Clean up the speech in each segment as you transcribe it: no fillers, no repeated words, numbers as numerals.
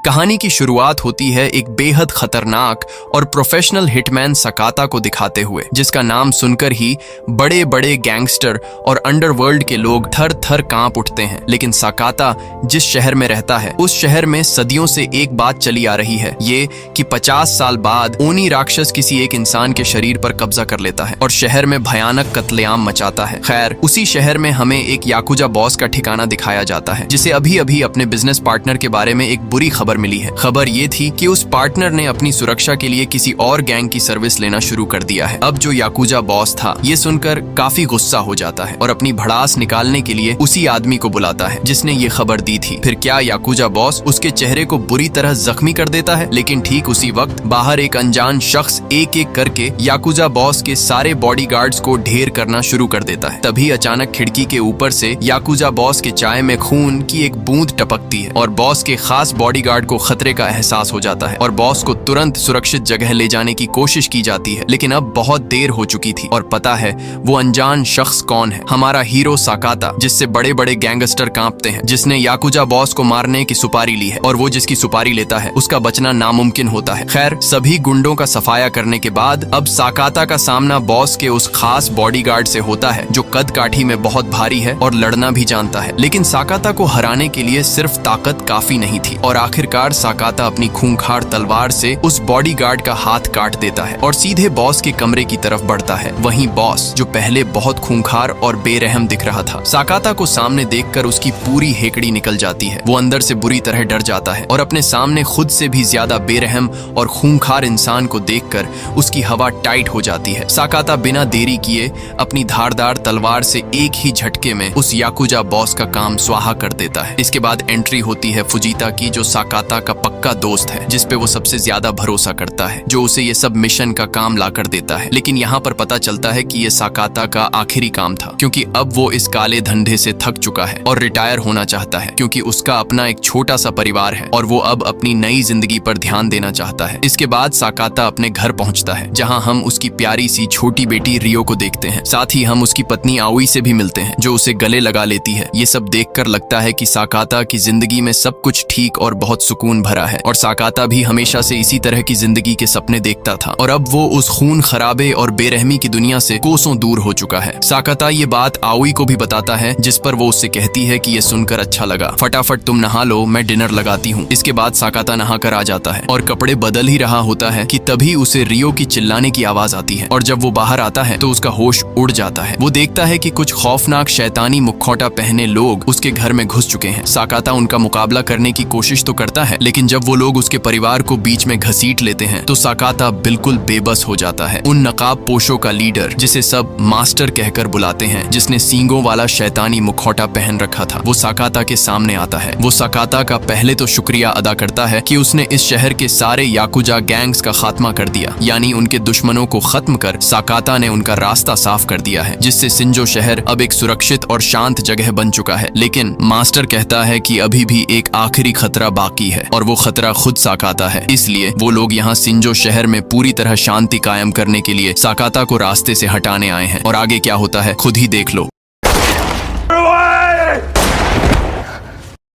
कहानी की शुरुआत होती है एक बेहद खतरनाक और प्रोफेशनल हिटमैन सकाता को दिखाते हुए, जिसका नाम सुनकर ही बड़े बड़े गैंगस्टर और अंडरवर्ल्ड के लोग थर थर कांप उठते हैं। लेकिन सकाता जिस शहर में रहता है उस शहर में सदियों से एक बात चली आ रही है, ये कि 50 साल बाद ओनी राक्षस किसी एक इंसान के शरीर पर कब्जा कर लेता है और शहर में भयानक कत्लेआम मचाता है। खैर, उसी शहर में हमें एक याकुजा बॉस का ठिकाना दिखाया जाता है, जिसे अभी अभी अपने बिजनेस पार्टनर के बारे में एक बुरी खबर मिली है। खबर ये थी कि उस पार्टनर ने अपनी सुरक्षा के लिए किसी और गैंग की सर्विस लेना शुरू कर दिया है। अब जो याकुजा बॉस था ये सुनकर काफी गुस्सा हो जाता है और अपनी भड़ास निकालने के लिए उसी आदमी को बुलाता है जिसने ये खबर दी थी। फिर क्या याकुजा बॉस उसके चेहरे को बुरी तरह जख्मी कर देता है। लेकिन ठीक उसी वक्त बाहर एक अनजान शख्स एक एक करके याकुजा बॉस के सारे बॉडीगार्ड्स को ढेर करना शुरू कर देता है। तभी अचानक खिड़की के ऊपर से याकुजा बॉस के चाय में खून की एक बूंद टपकती है और बॉस के खास बॉडीगार्ड को खतरे का एहसास हो जाता है और बॉस को तुरंत सुरक्षित जगह ले जाने की कोशिश की जाती है। लेकिन अब बहुत देर हो चुकी थी और पता है वो अनजान शख्स कौन है। हमारा हीरो सकाता, जिससे बड़े बड़े गैंगस्टर कांपते हैं, जिसने याकुजा बॉस को मारने की सुपारी ली है और वो जिसकी सुपारी लेता है उसका बचना नामुमकिन होता है। खैर, सभी गुंडों का सफाया करने के बाद अब सकाता का सामना बॉस के उस खास बॉडीगार्ड से होता है जो कद काठी में बहुत भारी है और लड़ना भी जानता है। लेकिन सकाता को हराने के लिए सिर्फ ताकत काफी नहीं थी और आखिरकार सकाता अपनी खूंखार तलवार से उस बॉडीगार्ड का हाथ काट देता है और सीधे बॉस के कमरे की तरफ बढ़ता है। वहीं बॉस, जो पहले बहुत खूंखार और बेरहम दिख रहा था, सकाता को सामने देखकर उसकी पूरी हेकड़ी निकल जाती है। वो अंदर से बुरी तरह डर जाता है और अपने सामने खुद से भी ज्यादा बेरहम और खूंखार इंसान को देखकर उसकी हवा टाइट हो जाती है। सकाता बिना देरी किए अपनी धारदार तलवार से एक ही झटके में उस याकुजा बॉस का काम स्वाहा कर देता है। इसके बाद एंट्री होती है फुजीता की, जो सकाता का पक्का दोस्त है, जिसपे वो सबसे ज्यादा भरोसा करता है, जो उसे ये सब मिशन का काम ला कर देता है। लेकिन यहाँ पर पता चलता है कि ये सकाता का आखिरी काम था, क्योंकि अब वो इस काले धंधे से थक चुका है और रिटायर होना चाहता है, क्योंकि उसका अपना एक छोटा सा परिवार है और वो अब अपनी नई जिंदगी पर ध्यान देना चाहता है। इसके बाद सकाता अपने घर पहुंचता है, जहाँ हम उसकी प्यारी सी छोटी बेटी रियो को देखते हैं। साथ ही हम उसकी पत्नी आउई से भी मिलते हैं, जो उसे गले लगा लेती है। ये सब देखकर लगता है कि सकाता की जिंदगी में सब कुछ ठीक और बहुत सुकून भरा है और सकाता भी हमेशा से इसी तरह की जिंदगी के सपने देखता था और अब वो उस खून खराबे और बेरहमी की दुनिया से कोसों दूर हो चुका है। सकाता ये बात आउई को भी बताता है, जिस पर वो उससे कहती है कि ये सुनकर अच्छा लगा, फटाफट तुम नहा लो, मैं डिनर लगाती हूँ। इसके बाद सकाता नहाकर आ जाता है और कपड़े बदल ही रहा होता है कि तभी उसे रियो की चिल्लाने की आवाज आती है और जब वो बाहर आता है तो उसका होश उड़ जाता है। वो देखता है कि कुछ खौफनाक शैतानी मुखौटा पहने लोग उसके घर में घुस चुके हैं। सकाता उनका मुकाबला करने की कोशिश तो करता है, लेकिन जब वो लोग उसके परिवार को बीच में घसीट लेते हैं तो सकाता बिल्कुल बेबस हो जाता है। उन नकाब पोशों का लीडर, जिसे सब मास्टर कहकर बुलाते हैं, जिसने सींगों वाला शैतानी मुखौटा पहन रखा था, वो सकाता के सामने आता है। वो सकाता का पहले तो शुक्रिया अदा करता है कि उसने इस शहर के सारे याकुजा गैंग्स का खात्मा कर दिया, यानी उनके दुश्मनों को खत्म कर सकाता ने उनका रास्ता साफ कर दिया है, जिससे सिंजो शहर अब एक सुरक्षित और शांत जगह बन चुका है। लेकिन मास्टर कहता है कि अभी भी एक आखिरी खतरा बाकी है और वो खतरा खुद सकाता है। इसलिए वो लोग यहाँ सिंजो शहर में पूरी तरह शांति कायम करने के लिए सकाता को रास्ते से हटाने आए हैं और आगे क्या होता है खुद ही देख लो।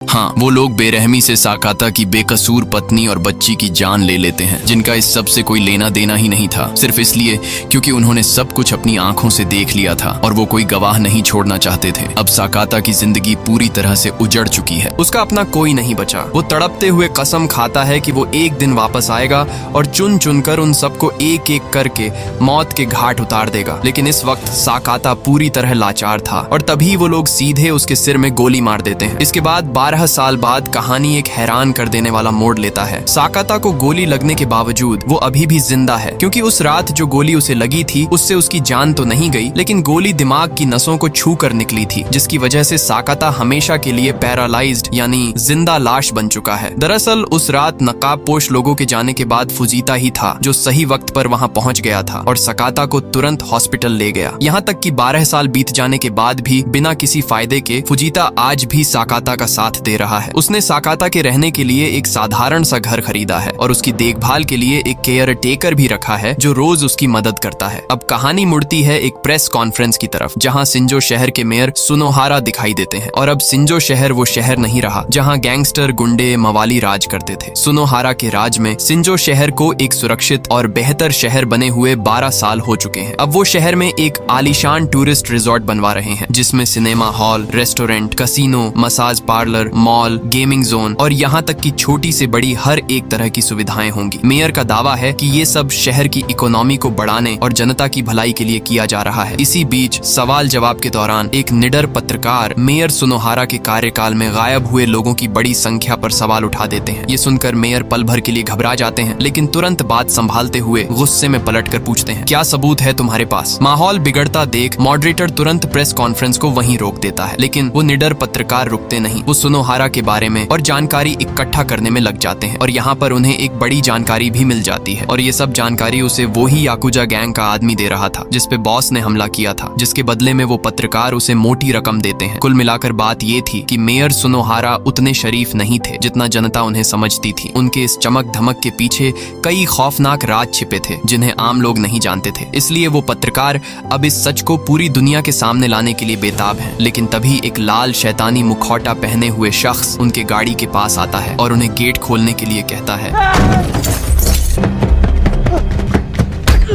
हाँ, वो लोग बेरहमी से सकाता की बेकसूर पत्नी और बच्ची की जान ले लेते हैं, जिनका इस सब से कोई लेना देना ही नहीं था, सिर्फ इसलिए क्योंकि उन्होंने सब कुछ अपनी आंखों से देख लिया था और वो कोई गवाह नहीं छोड़ना चाहते थे। अब सकाता की जिंदगी पूरी तरह से उजड़ चुकी है, उसका अपना कोई नहीं बचा। वो तड़पते हुए कसम खाता है कि वो एक दिन वापस आएगा और चुन चुनकर उन सबको एक एक करके मौत के घाट उतार देगा। लेकिन इस वक्त सकाता पूरी तरह लाचार था और तभी वो लोग सीधे उसके सिर में गोली मार देते हैं। इसके बाद 12 साल बाद कहानी एक हैरान कर देने वाला मोड़ लेता है। सकाता को गोली लगने के बावजूद वो अभी भी जिंदा है, क्योंकि उस रात जो गोली उसे लगी थी उससे उसकी जान तो नहीं गई, लेकिन गोली दिमाग की नसों को छू कर निकली थी, जिसकी वजह से सकाता हमेशा के लिए पैरालाइज्ड यानी जिंदा लाश बन चुका है। दरअसल उस रात नकाबपोश लोगों के जाने के बाद फुजीता ही था जो सही वक्त पर वहाँ पहुँच गया था और सकाता को तुरंत हॉस्पिटल ले गया। यहाँ तक कि 12 साल बीत जाने के बाद भी बिना किसी फायदे के फुजीता आज भी सकाता का साथ दे रहा है। उसने साकाता के रहने के लिए एक साधारण सा घर खरीदा है और उसकी देखभाल के लिए एक केयर टेकर भी रखा है जो रोज उसकी मदद करता है। अब कहानी मुड़ती है एक प्रेस कॉन्फ्रेंस की तरफ, जहाँ शिंजो शहर के मेयर सुनोहारा दिखाई देते हैं। और अब शिंजो शहर वो शहर नहीं रहा जहाँ गैंगस्टर, गुंडे, मवाली राज करते थे। सुनोहारा के राज में शिंजो शहर को एक सुरक्षित और बेहतर शहर बने हुए 12 साल हो चुके हैं। अब वो शहर में एक आलीशान टूरिस्ट रिजॉर्ट बनवा रहे हैं जिसमें cinema hall, restaurant, casino, massage parlour, mall, gaming zone और यहाँ तक कि छोटी से बड़ी हर एक तरह की सुविधाएं होंगी। मेयर का दावा है कि ये सब शहर की इकोनॉमी को बढ़ाने और जनता की भलाई के लिए किया जा रहा है। इसी बीच सवाल जवाब के दौरान एक निडर पत्रकार मेयर सुनोहारा के कार्यकाल में गायब हुए लोगों की बड़ी संख्या पर सवाल उठा देते हैं। ये सुनकर मेयर पल भर के लिए घबरा जाते हैं, लेकिन तुरंत बात संभालते हुए गुस्से में पलटकर पूछते हैं, क्या सबूत है तुम्हारे पास? माहौल बिगड़ता देख मॉडरेटर तुरंत प्रेस कॉन्फ्रेंस को वहीं रोक देता है, लेकिन वो निडर पत्रकार रुकते नहीं। वो सुनोहारा के बारे में और जानकारी इकट्ठा करने में लग जाते हैं और यहाँ पर उन्हें एक बड़ी जानकारी भी मिल जाती है। और ये सब जानकारी उसे वो ही याकुजा गैंग का आदमी दे रहा था जिसपे बॉस ने हमला किया था, जिसके बदले में वो पत्रकार उसे मोटी रकम देते हैं। कुल मिलाकर बात ये थी कि मेयर सुनोहारा उतने शरीफ नहीं थे जितना जनता उन्हें समझती थी। उनके इस चमक धमक के पीछे कई खौफनाक राज छिपे थे जिन्हें आम लोग नहीं जानते थे। इसलिए वो पत्रकार अब इस सच को पूरी दुनिया के सामने लाने के लिए बेताब हैं। लेकिन तभी एक लाल शैतानी मुखौटा पहने हुए शख्स उनके गाड़ी के पास आता है और उन्हें गेट खोलने के लिए कहता है।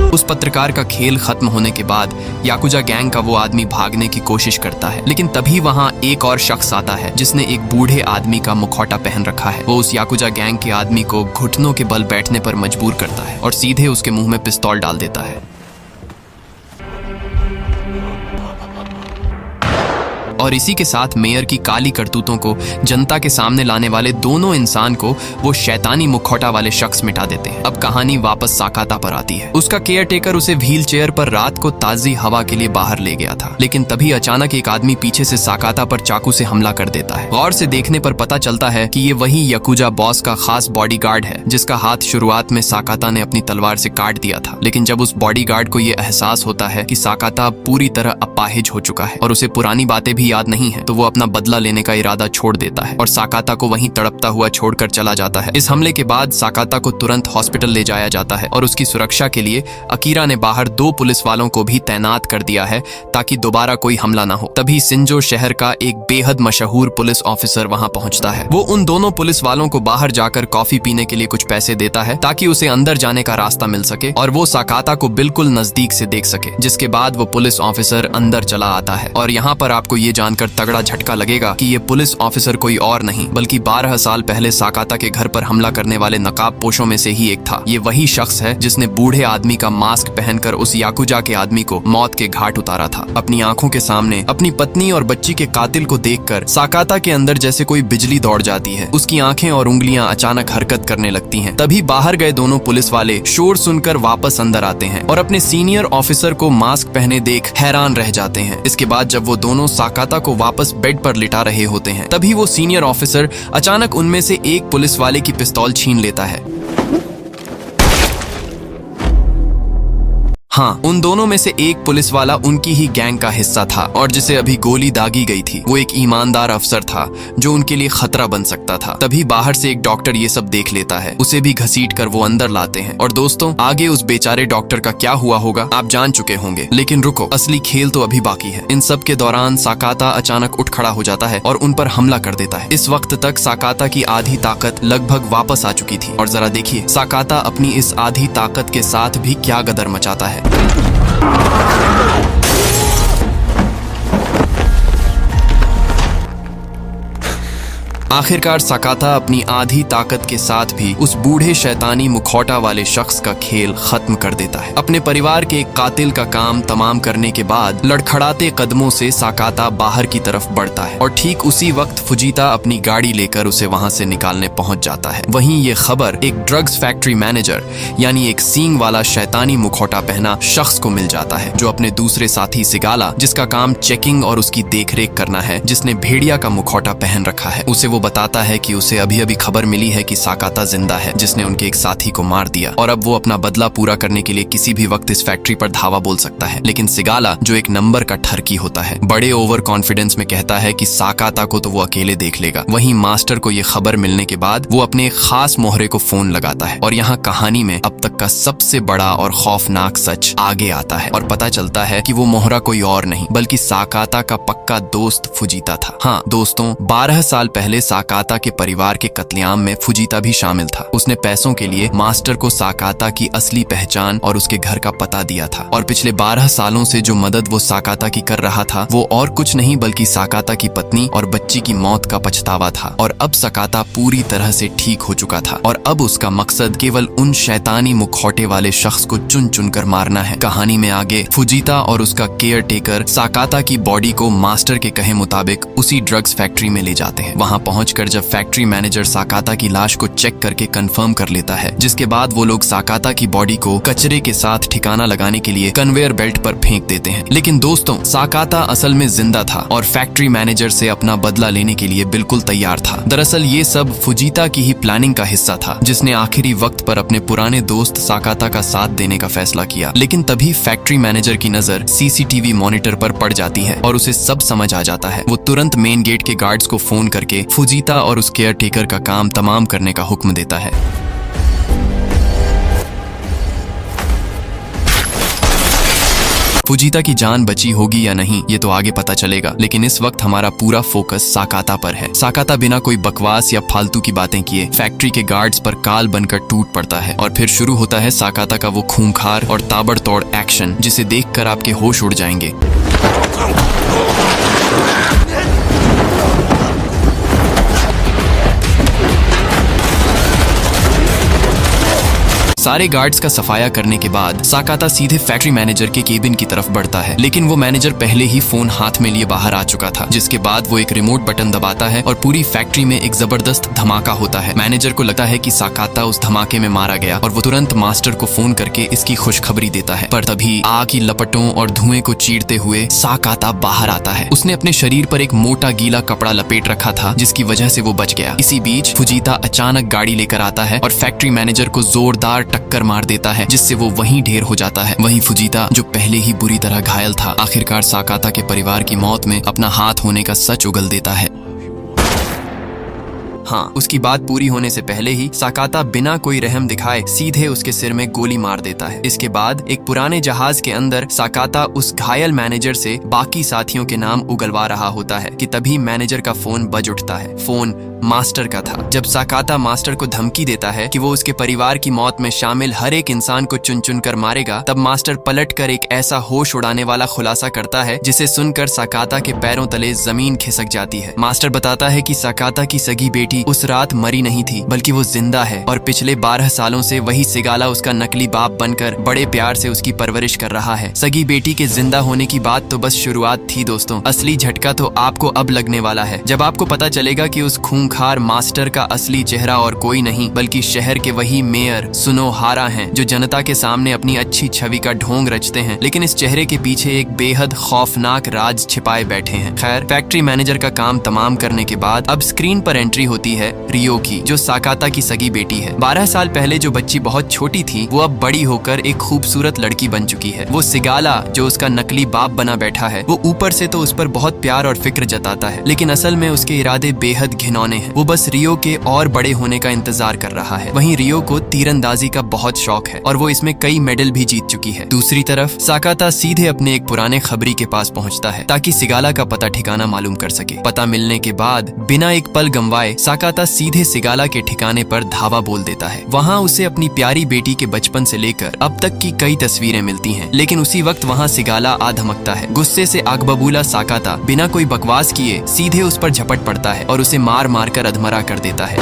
उस पत्रकार का खेल खत्म होने के बाद याकुजा गैंग का वो आदमी भागने की कोशिश करता है, लेकिन तभी वहाँ एक और शख्स आता है जिसने एक बूढ़े आदमी का मुखौटा पहन रखा है। वो उस याकुजा गैंग के आदमी को घुटनों के बल बैठने पर मजबूर करता है और सीधे उसके मुंह में पिस्तौल डाल देता है। और इसी के साथ मेयर की काली करतूतों को जनता के सामने लाने वाले दोनों इंसान को वो शैतानी मुखौटा वाले शख्स मिटा देते हैं। अब कहानी वापस साकाता पर आती है। उसका केयर टेकर उसे व्हील चेयर पर रात को ताजी हवा के लिए बाहर ले गया था, लेकिन तभी अचानक एक आदमी पीछे से साकाता पर चाकू से हमला कर देता है। गौर से देखने पर पता चलता है कि ये वही याकुजा बॉस का खास बॉडीगार्ड है जिसका हाथ शुरुआत में साकाता ने अपनी तलवार से काट दिया था। लेकिन जब उस बॉडीगार्ड को ये एहसास होता है कि साकाता पूरी तरह अपाहिज हो चुका है और उसे पुरानी बातें भी याद नहीं है, तो वो अपना बदला लेने का इरादा छोड़ देता है और साकाता को वहीं तड़पता हुआ छोड़कर चला जाता है। इस हमले के बाद साकाता को तुरंत हॉस्पिटल ले जाया जाता है और उसकी सुरक्षा के लिए अकीरा ने बाहर 2 पुलिस वालों को भी तैनात कर दिया है ताकि दोबारा कोई हमला ना हो। तभी शिंजो शहर का एक बेहद मशहूर पुलिस ऑफिसर वहां पहुंचता है। वो उन दोनों पुलिस वालों को बाहर जाकर कॉफी पीने के लिए कुछ पैसे देता है ताकि उसे अंदर जाने का रास्ता मिल सके और वो साकाता को बिल्कुल नजदीक से देख सके। जिसके बाद वो पुलिस ऑफिसर अंदर चला आता है और यहाँ पर आपको ये जानकर तगड़ा झटका लगेगा कि ये पुलिस ऑफिसर कोई और नहीं बल्कि 12 साल पहले साकाता के घर पर हमला करने वाले नकाब पोशों में से ही एक था। ये वही शख्स है जिसने बूढ़े आदमी का मास्क पहनकर उस याकुजा के आदमी को मौत के घाट उतारा था। अपनी आंखों के सामने अपनी पत्नी और बच्ची के कातिल को देखकर साकाता के अंदर जैसे कोई बिजली दौड़ जाती है। उसकी आंखें और उंगलियां अचानक हरकत करने लगती हैं। तभी बाहर गए दोनों पुलिस वाले शोर सुनकर वापस अंदर आते हैं और अपने सीनियर ऑफिसर को मास्क पहने देख हैरान रह जाते हैं। इसके बाद जब वो दोनों साकाता को वापस बेड पर लिटा रहे होते हैं, तभी वो सीनियर ऑफिसर अचानक उनमें से एक पुलिस वाले की पिस्तौल छीन लेता है। हाँ, उन दोनों में से एक पुलिस वाला उनकी ही गैंग का हिस्सा था और जिसे अभी गोली दागी गई थी। वो एक ईमानदार अफसर था जो उनके लिए खतरा बन सकता था। तभी बाहर से एक डॉक्टर ये सब देख लेता है। उसे भी घसीटकर वो अंदर लाते हैं। और दोस्तों, आगे उस बेचारे डॉक्टर का क्या हुआ होगा आप जान चुके होंगे, लेकिन रुको, असली खेल तो अभी बाकी है। इन सब के दौरान साकाता अचानक उठ खड़ा हो जाता है और उन पर हमला कर देता है। इस वक्त तक साकाता की आधी ताकत लगभग वापस आ चुकी थी और जरा देखिए साकाता अपनी इस आधी ताकत के साथ भी क्या गदर मचाता है। आखिरकार साकाता अपनी आधी ताकत के साथ भी उस बूढ़े शैतानी मुखौटा वाले शख्स का खेल खत्म कर देता है। अपने परिवार के एक कातिल का काम तमाम करने के बाद लड़खड़ाते कदमों से साकाता बाहर की तरफ बढ़ता है और ठीक उसी वक्त फुजीता अपनी गाड़ी लेकर उसे वहां से निकालने पहुंच जाता है। वहीं ये खबर एक ड्रग्स फैक्ट्री मैनेजर यानी एक सींग वाला शैतानी मुखौटा पहना शख्स को मिल जाता है जो अपने दूसरे साथी सिगाला, जिसका काम चेकिंग और उसकी देखरेख करना है, जिसने भेड़िया का मुखौटा पहन रखा है, उसे वो बताता है कि उसे अभी अभी खबर मिली है कि साकाता जिंदा है, जिसने उनके एक साथी को मार दिया और अब वो अपना बदला पूरा करने के लिए किसी भी वक्त इस फैक्ट्री पर धावा बोल सकता है। लेकिन सिगाला, जो एक नंबर का ठरकी होता है, बड़े ओवर कॉन्फिडेंस में कहता है कि साकाता को तो वो अकेले देख लेगा। वहीं मास्टर को ये खबर मिलने के बाद वो अपने एक खास मोहरे को फोन लगाता है और यहाँ कहानी में अब तक का सबसे बड़ा और खौफनाक सच आगे आता है और पता चलता है कि वो मोहरा कोई और नहीं बल्कि साकाता का पक्का दोस्त फुजीता था। हाँ दोस्तों, 12 साल पहले साकाता के परिवार के कत्लेआम में फुजीता भी शामिल था। उसने पैसों के लिए मास्टर को साकाता की असली पहचान और उसके घर का पता दिया था और पिछले 12 सालों से जो मदद वो साकाता की कर रहा था वो और कुछ नहीं बल्कि साकाता की पत्नी और बच्ची की मौत का पछतावा था। और अब साकाता पूरी तरह से ठीक हो चुका था और अब उसका मकसद केवल उन शैतानी मुखौटे वाले शख्स को चुन चुन कर मारना है। कहानी में आगे फुजीता और उसका केयर टेकर साकाता की बॉडी को मास्टर के कहे मुताबिक उसी ड्रग्स फैक्ट्री में ले जाते हैं। वहां पहुंचकर जब फैक्ट्री मैनेजर साकाता की लाश को चेक करके कंफर्म कर लेता है, जिसके बाद वो लोग साकाता की बॉडी को कचरे के साथ ठिकाना लगाने के लिए कन्वेयर बेल्ट पर फेंक देते हैं। लेकिन दोस्तों, साकाता असल में जिंदा था और फैक्ट्री मैनेजर से अपना बदला लेने के लिए बिल्कुल तैयार था। दरअसल ये सब फुजीता की ही प्लानिंग का हिस्सा था, जिसने आखिरी वक्त पर अपने पुराने दोस्त साकाता का साथ देने का फैसला किया। लेकिन तभी फैक्ट्री मैनेजर की नजर सीसीटीवी मॉनिटर पर पड़ जाती है और उसे सब समझ आ जाता है। वो तुरंत मेन गेट के गार्ड्स को फोन करके फुजीता और उस केयर टेकर का काम तमाम करने का हुक्म देता है। फुजीता की जान बची होगी या नहीं ये तो आगे पता चलेगा, लेकिन इस वक्त हमारा पूरा फोकस साकाता पर है। साकाता बिना कोई बकवास या फालतू की बातें किए फैक्ट्री के गार्ड्स पर काल बनकर टूट पड़ता है और फिर शुरू होता है साकाता का वो खूंखार और ताबड़तोड़ एक्शन, जिसे देखकर आपके होश उड़ जाएंगे। सारे गार्ड्स का सफाया करने के बाद साकाता सीधे फैक्ट्री मैनेजर के केबिन की तरफ बढ़ता है, लेकिन वो मैनेजर पहले ही फोन हाथ में लिए बाहर आ चुका था। जिसके बाद वो एक रिमोट बटन दबाता है और पूरी फैक्ट्री में एक जबरदस्त धमाका होता है। मैनेजर को लगता है कि साकाता उस धमाके में मारा गया और वो तुरंत मास्टर को फोन करके इसकी खुशखबरी देता है। पर तभी आग की लपटों और धुएं को चीरते हुए साकाता बाहर आता है। उसने अपने शरीर पर एक मोटा गीला कपड़ा लपेट रखा था, जिसकी वजह से वो बच गया। इसी बीच फुजीता अचानक गाड़ी लेकर आता है और फैक्ट्री मैनेजर को जोरदार टक्कर मार देता है, जिससे वो वहीं ढेर हो जाता है। वहीं फुजीता, जो पहले ही बुरी तरह घायल था, आखिरकार साकाता के परिवार की मौत में अपना हाथ होने का सच उगल देता है। हाँ, उसकी बात पूरी होने से पहले ही साकाता बिना कोई रहम दिखाए सीधे उसके सिर में गोली मार देता है। इसके बाद एक पुराने जहाज के अंदर साकाता उस घायल मैनेजर से बाकी साथियों के नाम उगलवा रहा होता है कि तभी मैनेजर का फोन बज उठता है। फोन मास्टर का था। जब साकाता मास्टर को धमकी देता है कि वो उसके परिवार की मौत में शामिल हर एक इंसान को चुन चुन कर मारेगा, तब मास्टर पलटकर एक ऐसा होश उड़ाने वाला खुलासा करता है जिसे सुनकर साकाता के पैरों तले जमीन खिसक जाती है। मास्टर बताता है कि साकाता की सगी बेटी उस रात मरी नहीं थी, बल्कि वो जिंदा है और पिछले 12 सालों से वही सिगाला उसका नकली बाप बनकर बड़े प्यार से उसकी परवरिश कर रहा है। सगी बेटी के जिंदा होने की बात तो बस शुरुआत थी दोस्तों, असली झटका तो आपको अब लगने वाला है, जब आपको पता चलेगा कि उस खूंखार मास्टर का असली चेहरा और कोई नहीं बल्कि शहर के वही मेयर सुनोहारा हैं, जो जनता के सामने अपनी अच्छी छवि का ढोंग रचते हैं, लेकिन इस चेहरे के पीछे एक बेहद खौफनाक राज छिपाए बैठे हैं। खैर, फैक्ट्री मैनेजर का काम तमाम करने के बाद अब स्क्रीन पर एंट्री होती है रियो की, जो साकाता की सगी बेटी है। 12 साल पहले जो बच्ची बहुत छोटी थी, वो अब बड़ी होकर एक खूबसूरत लड़की बन चुकी है। वो सिगाला, जो उसका नकली बाप बना बैठा है, वो ऊपर से तो उस पर बहुत प्यार और फिक्र जताता है, लेकिन असल में उसके इरादे बेहद घिनौने हैं। वो बस रियो के और बड़े होने का इंतजार कर रहा है। वहीं रियो को तीरंदाजी का बहुत शौक है और वो इसमें कई मेडल भी जीत चुकी है। दूसरी तरफ साकाता सीधे अपने एक पुराने खबरी के पास पहुंचता है ताकि सिगाला का पता ठिकाना मालूम कर सके। पता मिलने के बाद बिना एक पल गंवाए साकाता सीधे सिगाला के ठिकाने पर धावा बोल देता है। वहाँ उसे अपनी प्यारी बेटी के बचपन से लेकर अब तक की कई तस्वीरें मिलती हैं, लेकिन उसी वक्त वहाँ सिगाला आ धमकता है। गुस्से से आग बबूला साकाता बिना कोई बकवास किए सीधे उस पर झपट पड़ता है और उसे मार मार कर अधमरा कर देता है।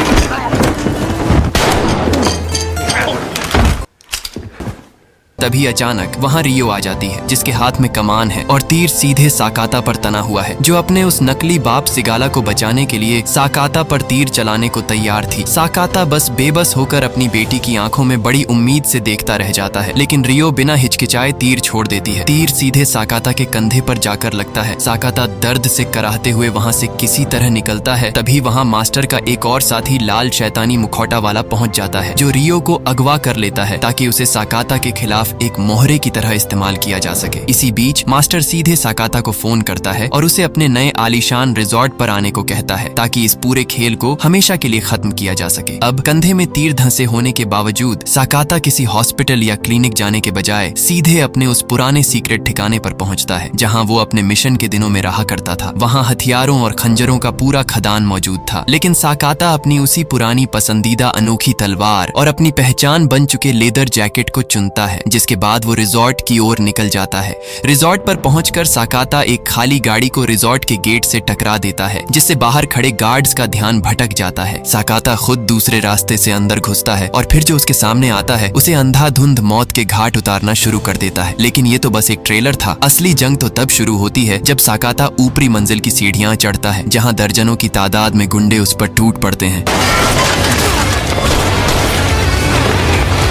तभी अचानक वहाँ रियो आ जाती है, जिसके हाथ में कमान है और तीर सीधे साकाता पर तना हुआ है, जो अपने उस नकली बाप सिगाला को बचाने के लिए साकाता पर तीर चलाने को तैयार थी। साकाता बस बेबस होकर अपनी बेटी की आंखों में बड़ी उम्मीद से देखता रह जाता है, लेकिन रियो बिना हिचकिचाए तीर छोड़ देती है। तीर सीधे साकाता के कंधे पर जाकर लगता है। साकाता दर्द से कराहते हुए वहाँ से किसी तरह निकलता है। तभी वहाँ मास्टर का एक और साथी लाल शैतानी मुखौटा वाला पहुँच जाता है, जो रियो को अगवा कर लेता है ताकि उसे साकाता के खिलाफ एक मोहरे की तरह इस्तेमाल किया जा सके। इसी बीच मास्टर सीधे साकाता को फोन करता है और उसे अपने नए आलीशान रिजॉर्ट पर आने को कहता है ताकि इस पूरे खेल को हमेशा के लिए खत्म किया जा सके। अब कंधे में तीर धंसे होने के बावजूद साकाता किसी हॉस्पिटल या क्लिनिक जाने के बजाय सीधे अपने उस पुराने सीक्रेट ठिकाने पर पहुंचता है, जहां वो अपने मिशन के दिनों में रहा करता था। वहां हथियारों और खंजरों का पूरा खदान मौजूद था, लेकिन साकाता अपनी उसी पुरानी पसंदीदा अनोखी तलवार और अपनी पहचान बन चुके लेदर जैकेट को चुनता है, जिसके बाद वो रिजॉर्ट की ओर निकल जाता है। रिजॉर्ट पर पहुंचकर साकाता एक खाली गाड़ी को रिजॉर्ट के गेट से टकरा देता है, जिससे बाहर खड़े गार्ड्स का ध्यान भटक जाता है। साकाता खुद दूसरे रास्ते से अंदर घुसता है और फिर जो उसके सामने आता है उसे अंधाधुंध मौत के घाट उतारना शुरू कर देता है। लेकिन ये तो बस एक ट्रेलर था। असली जंग तो तब शुरू होती है जब साकाता ऊपरी मंजिल की सीढ़ियां चढ़ता है, जहां दर्जनों की तादाद में गुंडे उस पर टूट पड़ते हैं।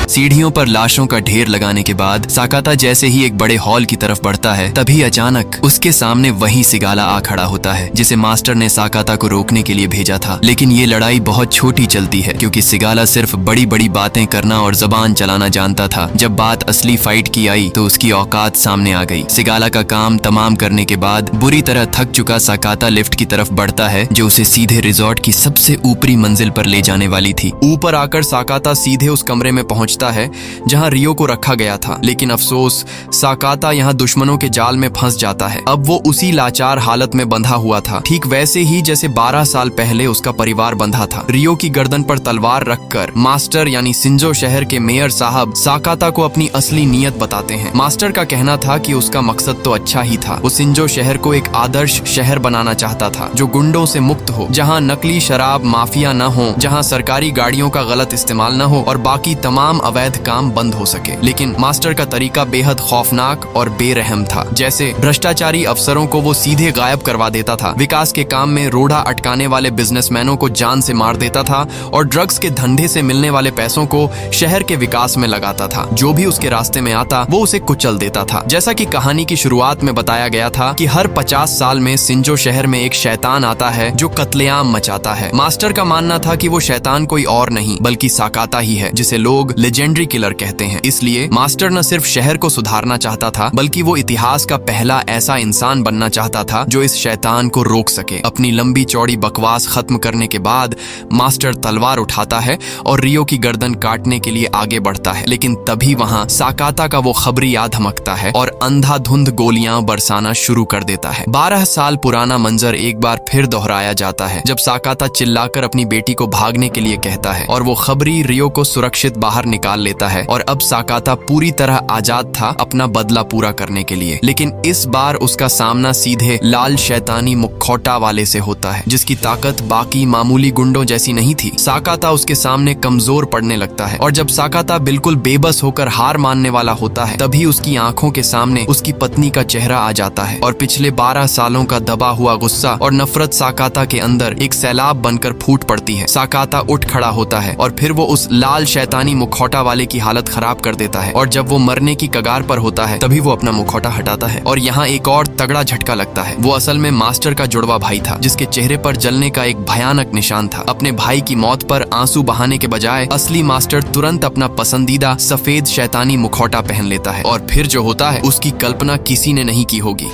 सीढ़ियों पर लाशों का ढेर लगाने के बाद साकाता जैसे ही एक बड़े हॉल की तरफ बढ़ता है, तभी अचानक उसके सामने वही सिगाला आ खड़ा होता है, जिसे मास्टर ने साकाता को रोकने के लिए भेजा था। लेकिन ये लड़ाई बहुत छोटी चलती है, क्योंकि सिगाला सिर्फ बड़ी बड़ी बातें करना और जबान चलाना जानता था। जब बात असली फाइट की आई तो उसकी औकात सामने आ गई। सिगाला का काम तमाम करने के बाद बुरी तरह थक चुका साकाता लिफ्ट की तरफ बढ़ता है, जो उसे सीधे रिजॉर्ट की सबसे ऊपरी मंजिल पर ले जाने वाली थी। ऊपर आकर साकाता सीधे उस कमरे में पहुंचता है जहां रियो को रखा गया था, लेकिन अफसोस साकाता यहां दुश्मनों के जाल में फंस जाता है। अब वो उसी लाचार हालत में बंधा हुआ था, ठीक वैसे ही जैसे 12 साल पहले उसका परिवार बंधा था। रियो की गर्दन पर तलवार रखकर मास्टर यानी सिंजो शहर के मेयर साहब साकाता को अपनी असली नीयत बताते हैं। मास्टर का कहना था कि उसका मकसद तो अच्छा ही था। वो सिंजो शहर को एक आदर्श शहर बनाना चाहता था, जो गुंडों से मुक्त हो, जहां नकली शराब माफिया न हो, जहां सरकारी गाड़ियों का गलत इस्तेमाल न हो और बाकी तमाम अवैध काम बंद हो सके। लेकिन मास्टर का तरीका बेहद खौफनाक और बेरहम था। जैसे भ्रष्टाचारी अफसरों को वो सीधे गायब करवा देता था, विकास के काम में रोड़ा अटकाने वाले बिजनेसमैनों को जान से मार देता था और ड्रग्स के धंधे से मिलने वाले पैसों को शहर के विकास में लगाता था। जो भी उसके रास्ते में आता वो उसे कुचल देता था। जैसा कि कहानी की शुरुआत में बताया गया था कि हर 50 साल में सिंजो शहर में एक शैतान आता है जो कत्लेआम मचाता है। मास्टर का मानना था कि वो शैतान कोई और नहीं बल्कि साकाता ही है, जिसे लोग लेजेंडरी किलर कहते हैं। इसलिए मास्टर न सिर्फ शहर को सुधारना चाहता था, बल्कि वो इतिहास का पहला ऐसा इंसान बनना चाहता था जो इस शैतान को रोक सके। अपनी लंबी चौड़ी बकवास खत्म करने के बाद मास्टर तलवार उठाता है और रियो की गर्दन काटने के लिए आगे बढ़ता है, लेकिन तभी वहां साकाता का वो खबरी याद धमकता है और अंधाधुंध गोलियां बरसाना शुरू कर देता है। 12 साल पुराना मंजर एक बार फिर दोहराया जाता है, जब साकाता चिल्लाकर अपनी बेटी को भागने के लिए कहता है और वो खबरी रियो को सुरक्षित बाहर निकाल लेता है। और अब साकाता पूरी तरह आजाद था अपना बदला पूरा करने के लिए। लेकिन इस बार उसका सामना सीधे लाल शैतानी मुखौटा वाले से होता है, जिसकी ताकत बाकी मामूली गुंडों जैसी नहीं थी। साकाता उसके सामने कमजोर पड़ने लगता है और जब साकाता बिल्कुल बेबस होकर हार मानने वाला होता है, तभी उसकी आंखों के सामने उसकी पत्नी का चेहरा आ जाता है और पिछले 12 सालों का दबा हुआ गुस्सा और नफरत साकाता के अंदर एक सैलाब बनकर फूट पड़ती है। साकाता उठ खड़ा होता है और फिर वो उस लाल शैतानी मुखौटा वाले की हालत खराब कर देता है और जब वो मरने की कगार पर होता है तभी वो अपना मुखौटा हटाता है। और यहाँ एक और तगड़ा झटका लगता है। वो असल में मास्टर का जुड़वा भाई था, जिसके चेहरे पर जलने का एक भयानक निशान था। अपने भाई की मौत पर आंसू बहाने के बजाय असली मास्टर तुरंत अपना पसंदीदा सफेद शैतानी मुखौटा पहन लेता है और फिर जो होता है उसकी कल्पना किसी ने नहीं की होगी।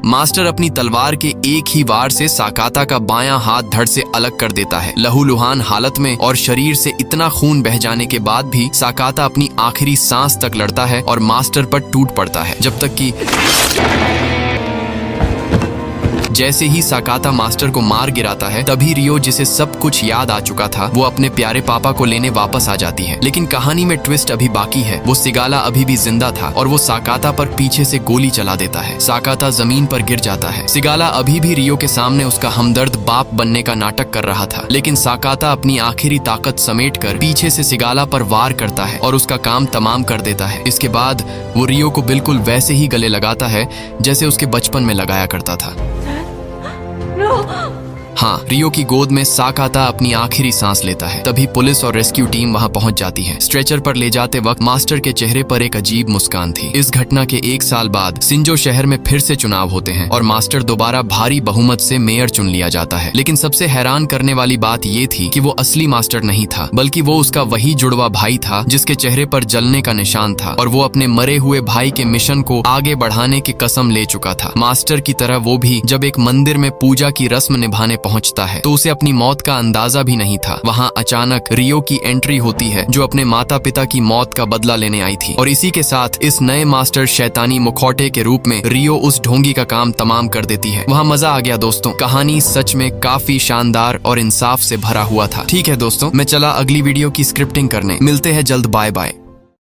मास्टर अपनी तलवार के एक ही वार से साकाता का बायां हाथ धड़ से अलग कर देता है। लहूलुहान हालत में और शरीर से इतना खून बह जाने के बाद भी साकाता अपनी आखिरी सांस तक लड़ता है और मास्टर पर टूट पड़ता है, जैसे ही साकाता मास्टर को मार गिराता है तभी रियो, जिसे सब कुछ याद आ चुका था, वो अपने प्यारे पापा को लेने वापस आ जाती है। लेकिन कहानी में ट्विस्ट अभी बाकी है। वो सिगाला अभी भी जिंदा था और वो साकाता पर पीछे से गोली चला देता है। साकाता जमीन पर गिर जाता है। सिगाला अभी भी रियो के सामने उसका हमदर्द बाप बनने का नाटक कर रहा था, लेकिन साकाता अपनी आखिरी ताकत समेटकर पीछे से सिगाला पर वार करता है और उसका काम तमाम कर देता है। इसके बाद वो रियो को बिल्कुल वैसे ही गले लगाता है जैसे उसके बचपन में लगाया करता था। हाँ, रियो की गोद में साकाता अपनी आखिरी सांस लेता है। तभी पुलिस और रेस्क्यू टीम वहां पहुंच जाती है। स्ट्रेचर पर ले जाते वक्त मास्टर के चेहरे पर एक अजीब मुस्कान थी। इस घटना के 1 साल बाद सिंजो शहर में फिर से चुनाव होते हैं और मास्टर दोबारा भारी बहुमत से मेयर चुन लिया जाता है। लेकिन सबसे हैरान करने वाली बात ये थी कि वो असली मास्टर नहीं था, बल्कि वो उसका वही जुड़वा भाई था जिसके चेहरे पर जलने का निशान था और वो अपने मरे हुए भाई के मिशन को आगे बढ़ाने की कसम ले चुका था। मास्टर की तरह वो भी जब एक मंदिर में पूजा की रस्म निभाने पहुंचता है तो उसे अपनी मौत का अंदाजा भी नहीं था। वहां अचानक रियो की एंट्री होती है, जो अपने माता पिता की मौत का बदला लेने आई थी। और इसी के साथ इस नए मास्टर शैतानी मुखौटे के रूप में रियो उस ढोंगी का काम तमाम कर देती है। वहां मजा आ गया दोस्तों। कहानी सच में काफी शानदार और इंसाफ से भरा हुआ था। ठीक है दोस्तों, मैं चला अगली वीडियो की स्क्रिप्टिंग करने। मिलते हैं जल्द। Bye bye.